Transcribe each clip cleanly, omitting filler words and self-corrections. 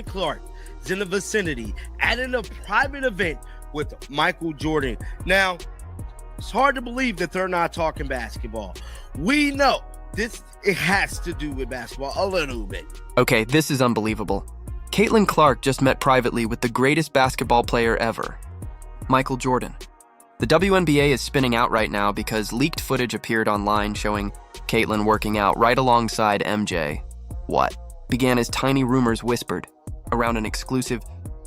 Clark is in the vicinity at a private event with Michael Jordan. Now, it's hard to believe that they're not talking basketball. We know it has to do with basketball a little bit. Okay, this is unbelievable. Caitlin Clark just met privately with the greatest basketball player ever, Michael Jordan. The WNBA is spinning out right now because leaked footage appeared online showing Caitlin working out right alongside MJ. What began as tiny rumors whispered around an exclusive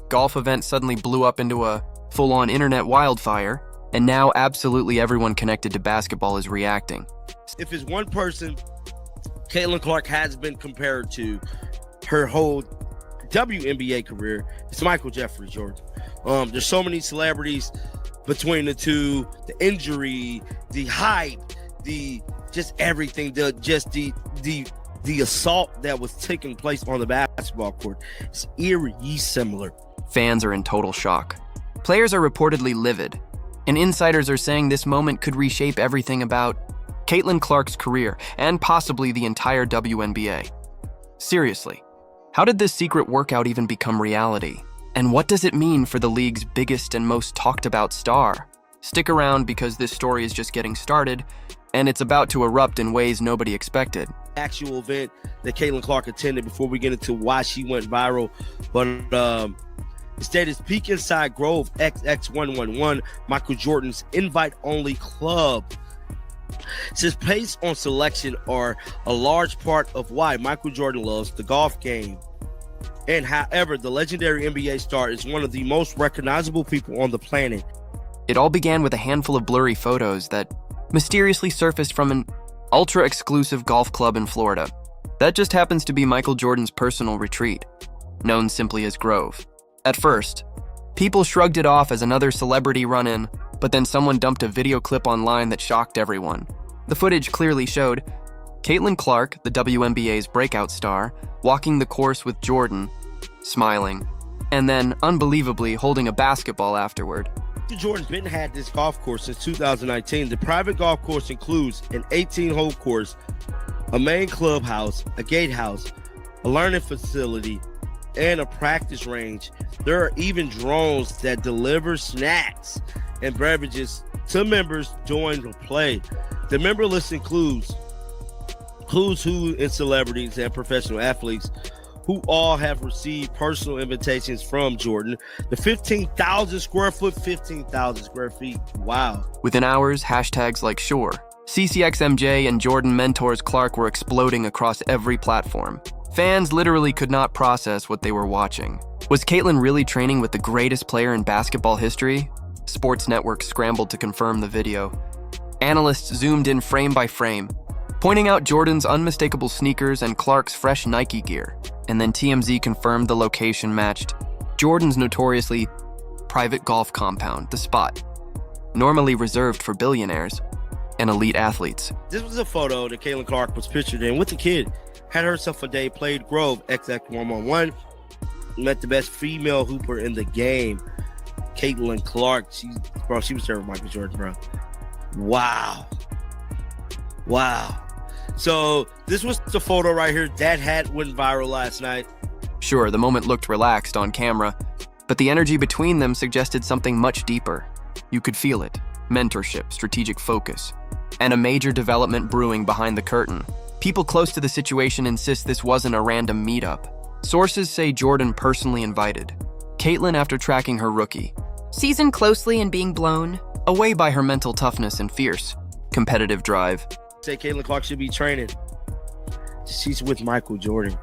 golf event suddenly blew up into a full-on internet wildfire, and now absolutely everyone connected to basketball is reacting. If it's one person Caitlin Clark has been compared to her whole WNBA career, it's Michael Jeffrey Jordan. There's so many celebrities between the two, the injury, the hype, just everything, the assault that was taking place on the basketball court. It's eerie similar. Fans are in total shock. Players are reportedly livid, and insiders are saying this moment could reshape everything about Caitlin Clark's career and possibly the entire WNBA. Seriously, how did this secret workout even become reality? And what does it mean for the league's biggest and most talked about star? Stick around because this story is just getting started, and it's about to erupt in ways nobody expected. Actual event that Caitlin Clark attended before we get into why she went viral, but instead is Peak Inside Grove XX111, Michael Jordan's invite-only club. Since pace on selection are a large part of why Michael Jordan loves the golf game. And however, the legendary NBA star is one of the most recognizable people on the planet. It all began with a handful of blurry photos that mysteriously surfaced from an ultra-exclusive golf club in Florida. That just happens to be Michael Jordan's personal retreat, known simply as Grove. At first, people shrugged it off as another celebrity run-in, but then someone dumped a video clip online that shocked everyone. The footage clearly showed Caitlin Clark, the WNBA's breakout star, walking the course with Jordan, smiling, and then, unbelievably, holding a basketball afterward. Jordan been had this golf course since 2019. The private golf course includes an 18-hole course, a main clubhouse, a gatehouse, a learning facility, and a practice range. There are even drones that deliver snacks and beverages to members during the play. The member list includes who's who in celebrities and professional athletes who all have received personal invitations from Jordan. The 15,000 square feet. Wow. Within hours, hashtags like Sure, CCXMJ, and Jordan mentors Clark were exploding across every platform. Fans literally could not process what they were watching. Was Caitlin really training with the greatest player in basketball history? Sports networks scrambled to confirm the video. Analysts zoomed in frame by frame, pointing out Jordan's unmistakable sneakers and Clark's fresh Nike gear. And then TMZ confirmed the location matched Jordan's notoriously private golf compound, the spot, normally reserved for billionaires and elite athletes. This was a photo that Caitlin Clark was pictured in with the kid. Had herself a day, played Grove XX111, met the best female hooper in the game, Caitlin Clark. She was there with Michael Jordan, bro. Wow. So this was the photo right here. That hat went viral last night. Sure, the moment looked relaxed on camera, but the energy between them suggested something much deeper. You could feel it. Mentorship, strategic focus, and a major development brewing behind the curtain. People close to the situation insist this wasn't a random meetup. Sources say Jordan personally invited Caitlin after tracking her rookie season closely and being blown away by her mental toughness and fierce, competitive drive. Say Caitlin Clark should be training. She's with Michael Jordan.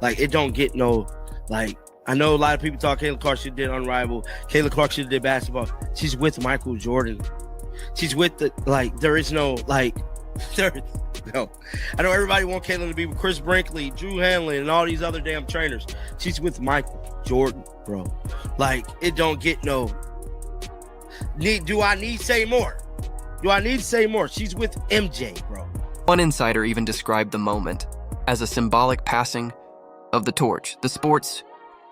Like, it don't get no, like, I know a lot of people thought Caitlin Clark should have did Unrivaled. Caitlin Clark should have did basketball. She's with Michael Jordan. She's with the, like, there is no, like, no. I know everybody wants Caitlin to be with Chris Brinkley, Drew Hanlon, and all these other damn trainers. She's with Michael Jordan, bro. Like, it don't get no. Do I need to say more? She's with MJ, bro. One insider even described the moment as a symbolic passing of the torch, the sport's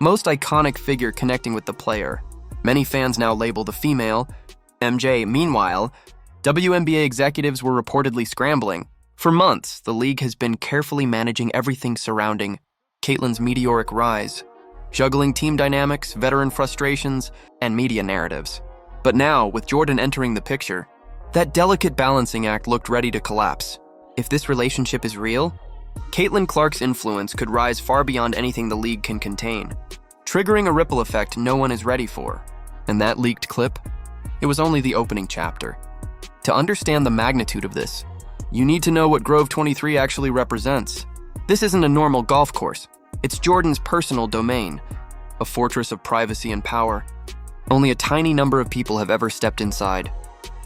most iconic figure connecting with the player. Many fans now label the female MJ. Meanwhile, WNBA executives were reportedly scrambling. For months, the league has been carefully managing everything surrounding Caitlin's meteoric rise. juggling team dynamics, veteran frustrations, and media narratives. But now, with Jordan entering the picture, that delicate balancing act looked ready to collapse. If this relationship is real, Caitlin Clark's influence could rise far beyond anything the league can contain, triggering a ripple effect no one is ready for. And that leaked clip? It was only the opening chapter. To understand the magnitude of this, you need to know what Grove 23 actually represents. This isn't a normal golf course. It's Jordan's personal domain, a fortress of privacy and power. Only a tiny number of people have ever stepped inside.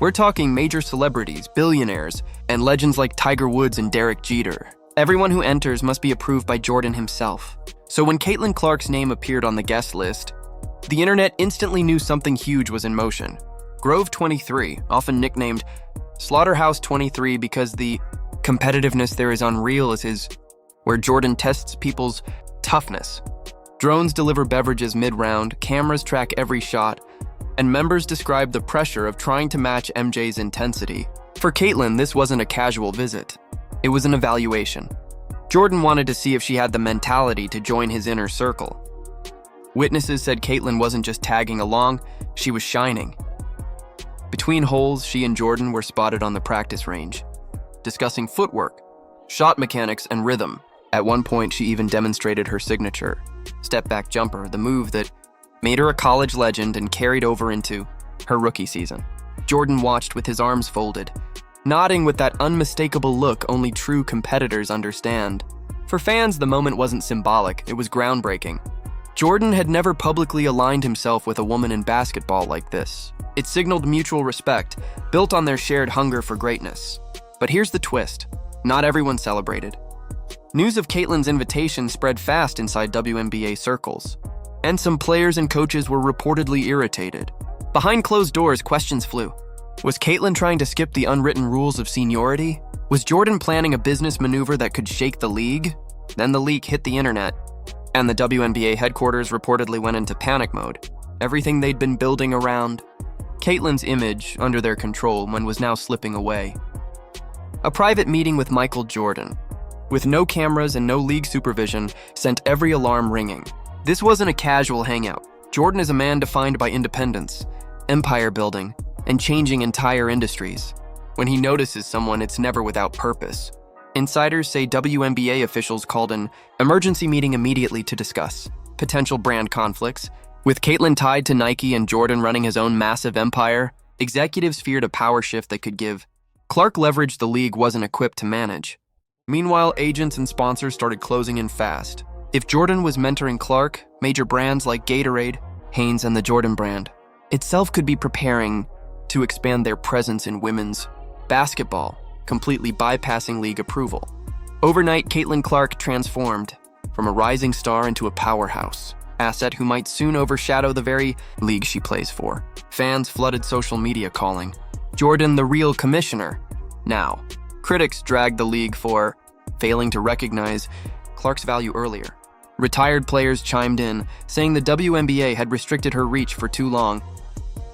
We're talking major celebrities, billionaires, and legends like Tiger Woods and Derek Jeter. Everyone who enters must be approved by Jordan himself. So when Caitlin Clark's name appeared on the guest list, the internet instantly knew something huge was in motion. Grove 23, often nicknamed Slaughterhouse 23 because the competitiveness there is unreal, is where Jordan tests people's toughness. Drones deliver beverages mid-round, cameras track every shot, and members describe the pressure of trying to match MJ's intensity. For Caitlin, this wasn't a casual visit. It was an evaluation. Jordan wanted to see if she had the mentality to join his inner circle. Witnesses said Caitlin wasn't just tagging along, she was shining. Between holes, she and Jordan were spotted on the practice range, discussing footwork, shot mechanics, and rhythm. At one point, she even demonstrated her signature step-back jumper, the move that made her a college legend and carried over into her rookie season. Jordan watched with his arms folded, nodding with that unmistakable look only true competitors understand. For fans, the moment wasn't symbolic, it was groundbreaking. Jordan had never publicly aligned himself with a woman in basketball like this. It signaled mutual respect, built on their shared hunger for greatness. But here's the twist. Not everyone celebrated. News of Caitlin's invitation spread fast inside WNBA circles, and some players and coaches were reportedly irritated. Behind closed doors, questions flew. Was Caitlin trying to skip the unwritten rules of seniority? Was Jordan planning a business maneuver that could shake the league? Then the leak hit the internet, and the WNBA headquarters reportedly went into panic mode. Everything they'd been building around Caitlin's image under their control was now slipping away. A private meeting with Michael Jordan, with no cameras and no league supervision, sent every alarm ringing. This wasn't a casual hangout. Jordan is a man defined by independence, empire building, and changing entire industries. When he notices someone, it's never without purpose. Insiders say WNBA officials called an emergency meeting immediately to discuss potential brand conflicts. With Caitlin tied to Nike and Jordan running his own massive empire, executives feared a power shift that could give Clark leverage the league wasn't equipped to manage. Meanwhile, agents and sponsors started closing in fast. If Jordan was mentoring Clark, major brands like Gatorade, Hanes, and the Jordan brand itself could be preparing to expand their presence in women's basketball, completely bypassing league approval. Overnight, Caitlin Clark transformed from a rising star into a powerhouse asset who might soon overshadow the very league she plays for. Fans flooded social media calling Jordan the real commissioner. Now, critics dragged the league for failing to recognize Clark's value earlier. Retired players chimed in, saying the WNBA had restricted her reach for too long.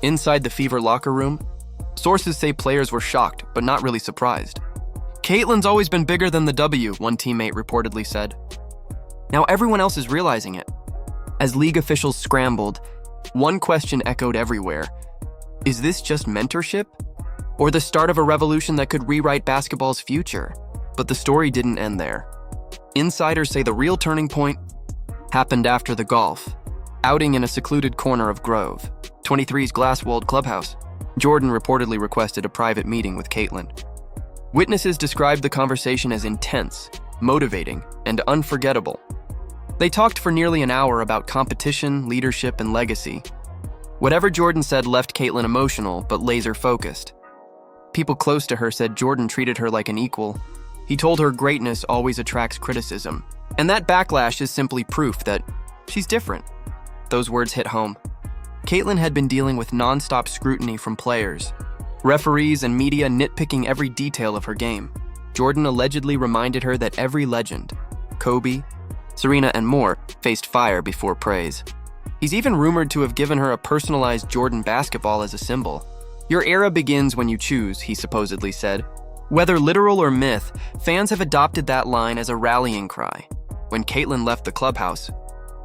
Inside the Fever locker room, sources say players were shocked, but not really surprised. Caitlin's always been bigger than the W, one teammate reportedly said. Now everyone else is realizing it. As league officials scrambled, one question echoed everywhere. Is this just mentorship? Or the start of a revolution that could rewrite basketball's future? But the story didn't end there. Insiders say the real turning point happened after the golf outing in a secluded corner of Grove 23's glass-walled clubhouse. Jordan reportedly requested a private meeting with Caitlin. Witnesses described the conversation as intense, motivating, and unforgettable. They talked for nearly an hour about competition, leadership, and legacy. Whatever Jordan said left Caitlin emotional but laser-focused. People close to her said Jordan treated her like an equal. He told her greatness always attracts criticism, and that backlash is simply proof that she's different. Those words hit home. Caitlin had been dealing with non-stop scrutiny from players, referees, and media nitpicking every detail of her game. Jordan allegedly reminded her that every legend, Kobe, Serena, and more, faced fire before praise. He's even rumored to have given her a personalized Jordan basketball as a symbol. Your era begins when you choose, he supposedly said. Whether literal or myth, fans have adopted that line as a rallying cry. When Caitlin left the clubhouse,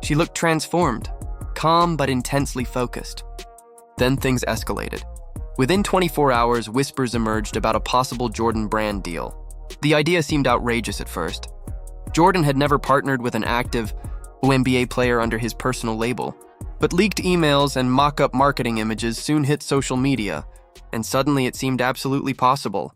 She looked transformed, calm but intensely focused. Then things escalated. Within 24 hours, whispers emerged about a possible Jordan Brand deal. The idea seemed outrageous at first. Jordan had never partnered with an active WNBA player under his personal label, but leaked emails and mock-up marketing images soon hit social media, and suddenly it seemed absolutely possible.